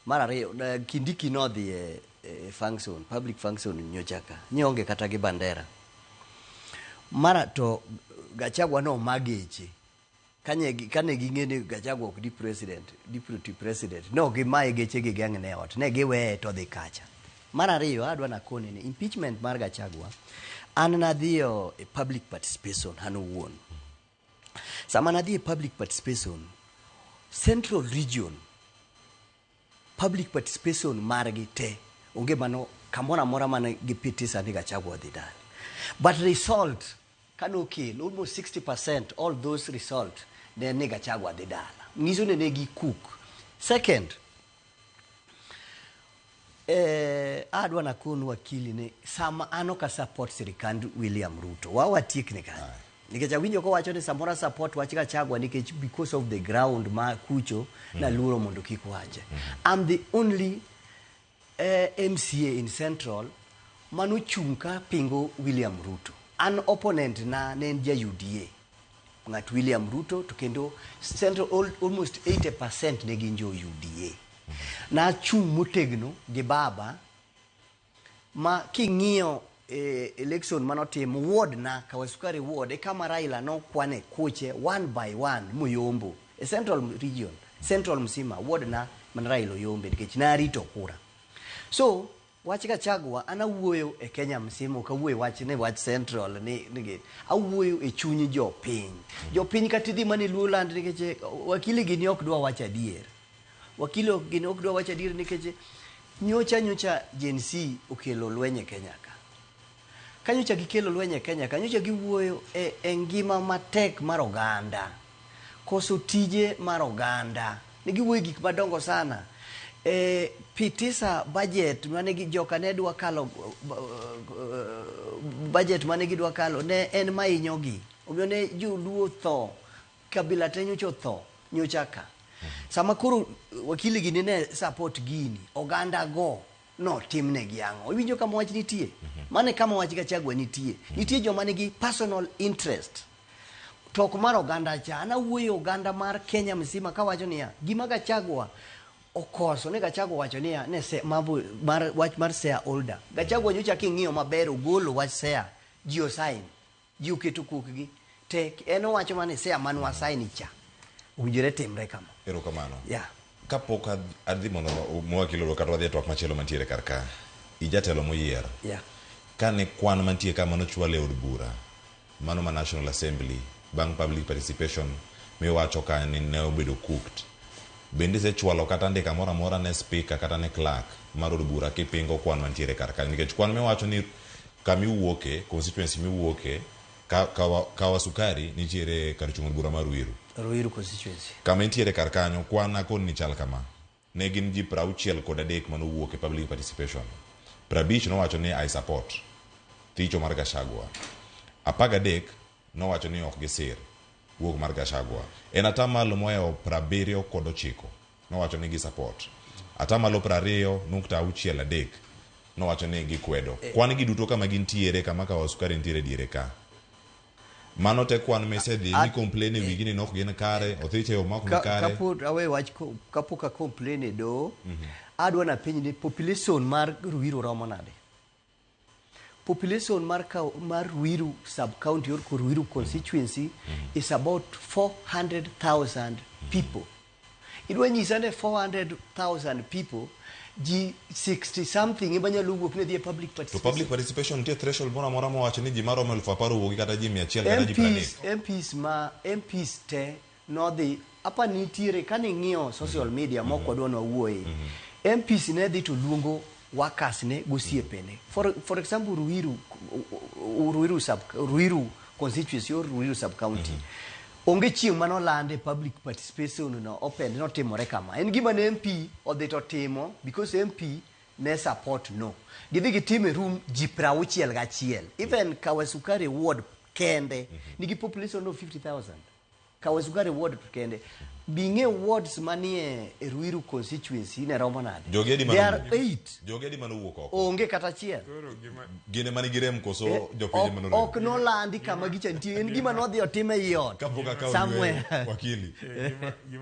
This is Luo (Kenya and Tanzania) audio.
Mara ariyo Kindiki nodhi function, public function nyochaka. Nyonge kata gi bandera. Mara to Gachagua no mageche. Kane ging'eni Gachagua ok deputy president. No gimaye geche gi gang ne ot. Ne giweye to dhi kacha. Mara ariyo adwa nakone ni impeachment mar Gachagua an nadhiyo e public participation an owuon. Sama nadhi e public participation, Central Region public participation margi te onge mano kamora mora mane gipitisa ni Gachagua dhi dala. But result kanokel almost 60% all those result ne ni Gachagua dhi dala. Ngiso ne gi cook. Second, adwa nakonu wakili ni sama ano ka support sirikand William Ruto. Wawatiek ni kanyo. Nikech awinjo ko wacho ni samora support wach Gachagua nikech because of the ground ma kucho na luro mondo kik wache. I'm the only MCA in Central manu chunka pingo William Ruto. An opponent na ne ja UDA. Ngat William Ruto to kendo Central almost 80% ne ginjo UDA. Na chung motegno gi baba ma king'iyo election manotim ward na Kawasukari ward kama Raila no kwane kuche one by one moyombo Central region Central msima ward na man Raila yombe nikech na rito kura. So wach Gachagua ana wuoyo e Kenya msima ka wuoyo wach ne wach Central ni awuoyo e chunyi jopiny katidhi mane Luoland nikech wakili gini ok dwa wach adier. Wakili gini ok dwa wach adier nikech nyocha Gen Z okelo lwenye Kenya ka. Kanyocha gikelo lwenye Kenya, kanyocha giwuoyo e ngima matek mar oganda. Koso tije mar oganda. Ne giwuoyo gik madongo sana. Pitisa budget mane joka ne dwa kalo budget mane gidwa kalo ne en mainyogi. Omiyo ne joluo tho, kabila te nyocha tho, nyochaka. Sama koro wakili gini ne support gini, oganda go no timne giango. Iwinjo kama wach nitie. Mane kama wach Gachagua nitie. Nitie joma nigi personal interest. Tok mar oganda cha ana wuoyo oganda mar Kenya msima ka wacho niya gima Gachagua okoso ne Gachagua wacho niya ne se mabu mar wach mar share older. Gachagua nyocha king'iyo maber ogolo wach share jio sign. Jio keto kukgi te en wacho mane share manwa sign cha. Ujire timre kama. Erokamano. Yeah. Kapok adhi mondo mwakilo kata wadhi twak machielo mantiere karka. Ijatelo moyier. Yeah. Kane kwan mantie kama nochwale od bura mano ma National Assembly bang public participation me wacho ka ne obedo cooked. Bende se chwalo kata ndika mora mora ne speaker kata ne clerk mar od bura kipingo kwan mantiere karka nikech kwan me wacho ni kami wuoke constituency mi wuoke Kawasukari nitiere kar chung od bura mar Ruiru constituency. Kama nitiere karkanyo kwan akon ni chal kama. Ne gin ji 63 mano wuoke public participation. Prabich no wacho ni I support thicho mar Gachagua. Apagadek no wacho ni ok gisir wuok mar Gachagua. En atamalo moyo 79 no wacho ni gi support. Atamalo 20.63 no wacho ni gi kwedo. Kwan gi duto kama gintiere kama Kawasukari ntiere diere ka. Mano te kwan mesedhi ni complain wigini nok gin kare othiche o mak ni kare. Kaput awe wach kapuka complain do. Adwa na piny ni population mar Ruiru romo nade. Population mar Ruiru sub-county or Ruiru constituency is about 400,000 people. Idwa nyisa ne 400,000 people ji 60 something ibanya lugo kune the public participation. To public participation tie threshold mora mora mo wacho ni ji maromo 1000 wuogi kata ji 100 kata ji 30. MPs te no the apa nitiere kani ng'iyo social media moko dwa wuoye. MPs ne dhi to luongo workers ne gosiepene. For example Ruiru constituency or Ruiru sub county. Onge chieng mano lande public participation no open no timore kama. En gima ne MP odhi to timo because MP ne support no. Gidhi gitime room ji 61. Even Kawasukari ward kende nigi population of 50,000. Kawasukari ward kende. Binge wards manie Ruiru constituency ne romo nade. There are 8. Jogedi manu wuok oko. Onge kata chiel. Gine mani girem koso jopiny manu. Ok no landi kama gicha ntie en gima no dhi otime yot. Kapoka ka wakili.